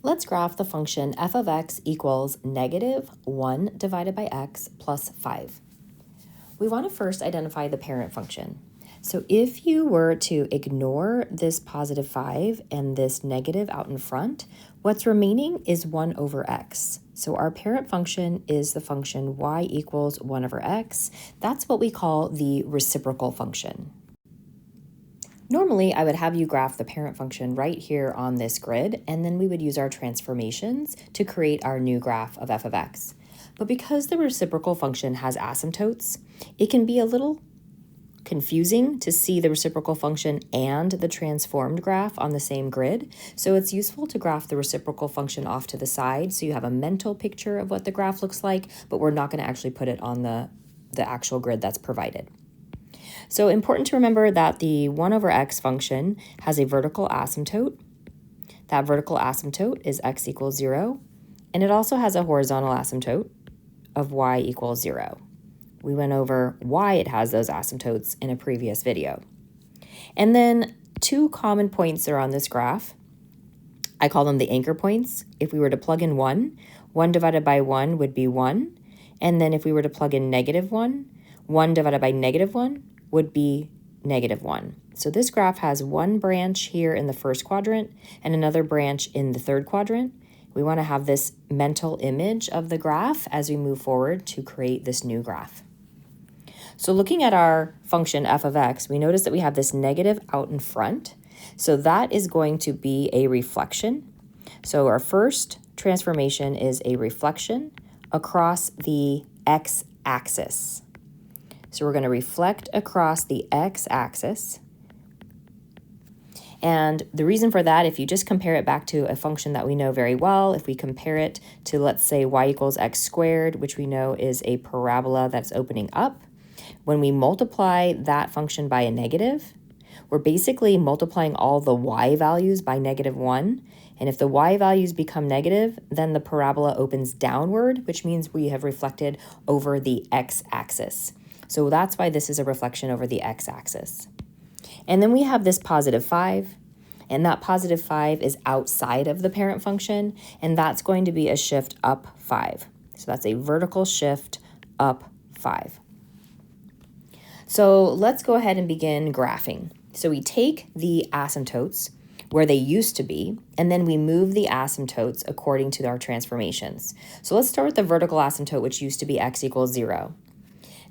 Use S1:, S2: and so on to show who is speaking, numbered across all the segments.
S1: Let's graph the function f of x equals negative 1 divided by x plus 5. We want to first identify the parent function. So if you were to ignore this positive 5 and this negative out in front, what's remaining is 1 over x. So our parent function is the function y equals 1 over x. That's what we call the reciprocal function. Normally, I would have you graph the parent function right here on this grid, and then we would use our transformations to create our new graph of f of x. But because the reciprocal function has asymptotes, it can be a little confusing to see the reciprocal function and the transformed graph on the same grid. So it's useful to graph the reciprocal function off to the side so you have a mental picture of what the graph looks like, but we're not going to actually put it on the actual grid that's provided. So important to remember that the 1 over x function has a vertical asymptote. That vertical asymptote is x equals 0, and it also has a horizontal asymptote of y equals 0. We went over why it has those asymptotes in a previous video. And then two common points are on this graph. I call them the anchor points. If we were to plug in 1 divided by 1 would be 1. And then if we were to plug in negative 1 divided by negative 1 would be negative 1. So this graph has one branch here in the first quadrant and another branch in the third quadrant. We want to have this mental image of the graph as we move forward to create this new graph. So looking at our function f of x, we notice that we have this negative out in front. So that is going to be a reflection. So our first transformation is a reflection across the x-axis. So we're going to reflect across the x-axis. And the reason for that, if you just compare it back to a function that we know very well, if we compare it to, let's say, y equals x squared, which we know is a parabola that's opening up, when we multiply that function by a negative, we're basically multiplying all the y values by negative 1. And if the y values become negative, then the parabola opens downward, which means we have reflected over the x-axis. So that's why this is a reflection over the x-axis. And then we have this positive 5, and that positive 5 is outside of the parent function, and that's going to be a shift up 5. So that's a vertical shift up 5. So let's go ahead and begin graphing. So we take the asymptotes where they used to be, and then we move the asymptotes according to our transformations. So let's start with the vertical asymptote, which used to be x equals 0.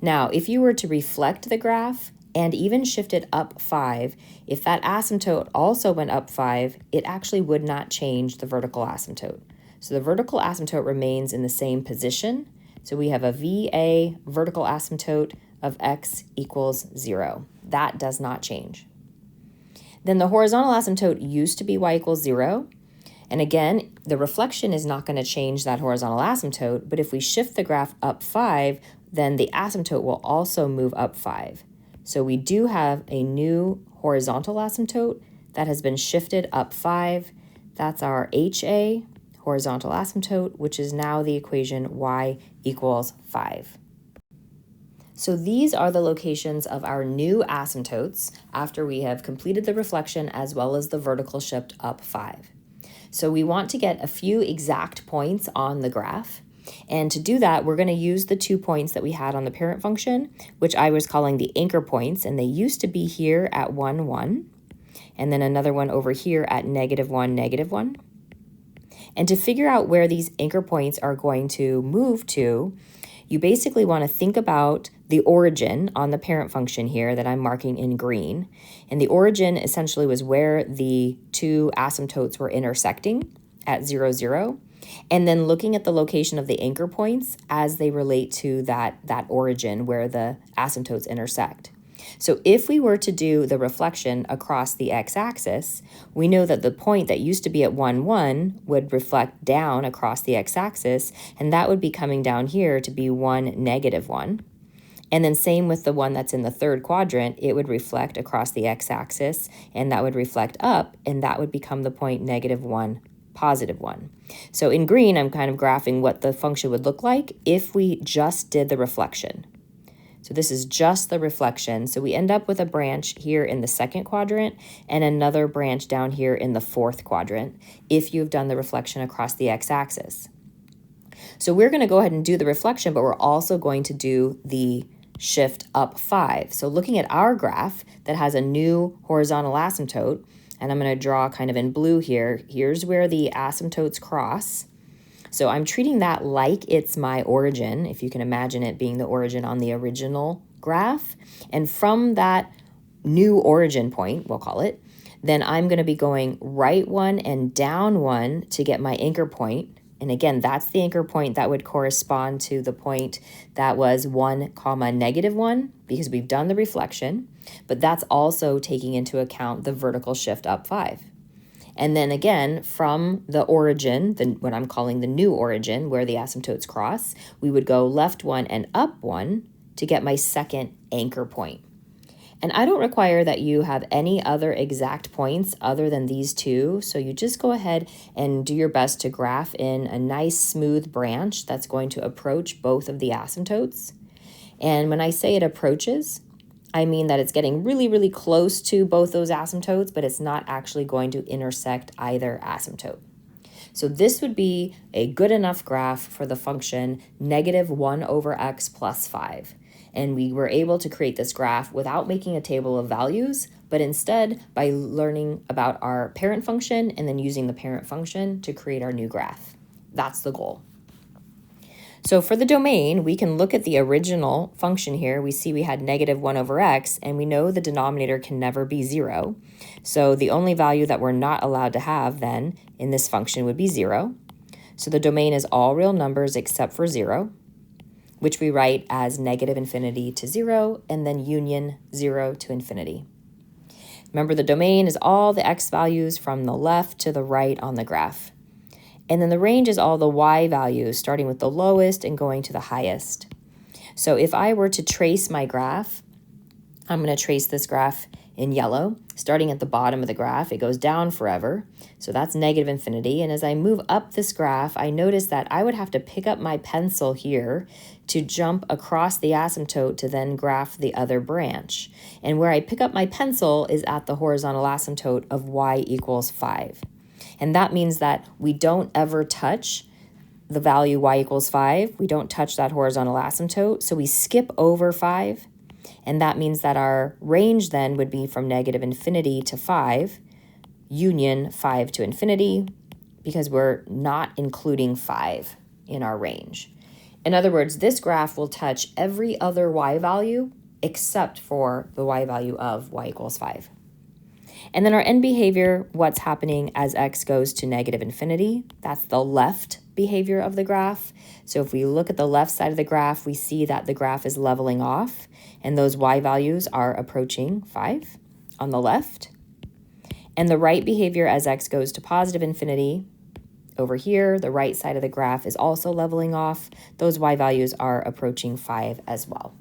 S1: Now, if you were to reflect the graph and even shift it up 5, if that asymptote also went up 5, it actually would not change the vertical asymptote. So the vertical asymptote remains in the same position. So we have a VA vertical asymptote of x equals 0. That does not change. Then the horizontal asymptote used to be y equals 0. And again, the reflection is not going to change that horizontal asymptote, but if we shift the graph up 5, then the asymptote will also move up 5. So we do have a new horizontal asymptote that has been shifted up 5. That's our HA, horizontal asymptote, which is now the equation y equals 5. So these are the locations of our new asymptotes after we have completed the reflection as well as the vertical shift up 5. So we want to get a few exact points on the graph. And to do that, we're going to use the 2 points that we had on the parent function, which I was calling the anchor points, and they used to be here at 1, 1, and then another one over here at negative 1, negative 1. And to figure out where these anchor points are going to move to, you basically want to think about the origin on the parent function here that I'm marking in green. And the origin essentially was where the two asymptotes were intersecting at 0, 0. And then looking at the location of the anchor points as they relate to that origin where the asymptotes intersect. So if we were to do the reflection across the x-axis, we know that the point that used to be at 1, 1 would reflect down across the x-axis, and that would be coming down here to be 1, negative 1. And then same with the one that's in the third quadrant, it would reflect across the x-axis, and that would reflect up, and that would become the point negative 1, positive 1. So in green, I'm kind of graphing what the function would look like if we just did the reflection. So this is just the reflection. So we end up with a branch here in the second quadrant and another branch down here in the fourth quadrant if you've done the reflection across the x-axis. So we're going to go ahead and do the reflection, but we're also going to do the shift up 5. So looking at our graph that has a new horizontal asymptote, and I'm going to draw kind of in blue here, here's where the asymptotes cross. So I'm treating that like it's my origin, if you can imagine it being the origin on the original graph. And from that new origin point, we'll call it, then I'm going to be going right 1 and down 1 to get my anchor point. And again, that's the anchor point that would correspond to the point that was 1, -1, because we've done the reflection, but that's also taking into account the vertical shift up 5. And then again, from the origin, what I'm calling the new origin, where the asymptotes cross, we would go left 1 and up 1 to get my second anchor point. And I don't require that you have any other exact points other than these two, so you just go ahead and do your best to graph in a nice smooth branch that's going to approach both of the asymptotes. And when I say it approaches, I mean that it's getting really, really close to both those asymptotes, but it's not actually going to intersect either asymptote. So this would be a good enough graph for the function -1/x plus 5. And we were able to create this graph without making a table of values, but instead by learning about our parent function and then using the parent function to create our new graph. That's the goal. So for the domain, we can look at the original function here. We see we had -1/x, and we know the denominator can never be 0. So the only value that we're not allowed to have then in this function would be 0. So the domain is all real numbers except for 0, which we write as -∞ to 0, and then union 0 to infinity. Remember, the domain is all the x values from the left to the right on the graph. And then the range is all the y values, starting with the lowest and going to the highest. So if I were to trace my graph, I'm going to trace this graph in yellow. Starting at the bottom of the graph, it goes down forever. So that's -∞. And as I move up this graph, I notice that I would have to pick up my pencil here to jump across the asymptote to then graph the other branch. And where I pick up my pencil is at the horizontal asymptote of y = 5. And that means that we don't ever touch the value y = 5. We don't touch that horizontal asymptote. So we skip over 5. And that means that our range then would be from -∞ to 5, union 5 to infinity, because we're not including 5 in our range. In other words, this graph will touch every other y value except for the y value of y = 5. And then our end behavior, what's happening as x goes to -∞, that's the left behavior of the graph. So if we look at the left side of the graph, we see that the graph is leveling off, and those y values are approaching 5 on the left. And the right behavior as x goes to +∞, over here, the right side of the graph is also leveling off. Those y values are approaching 5 as well.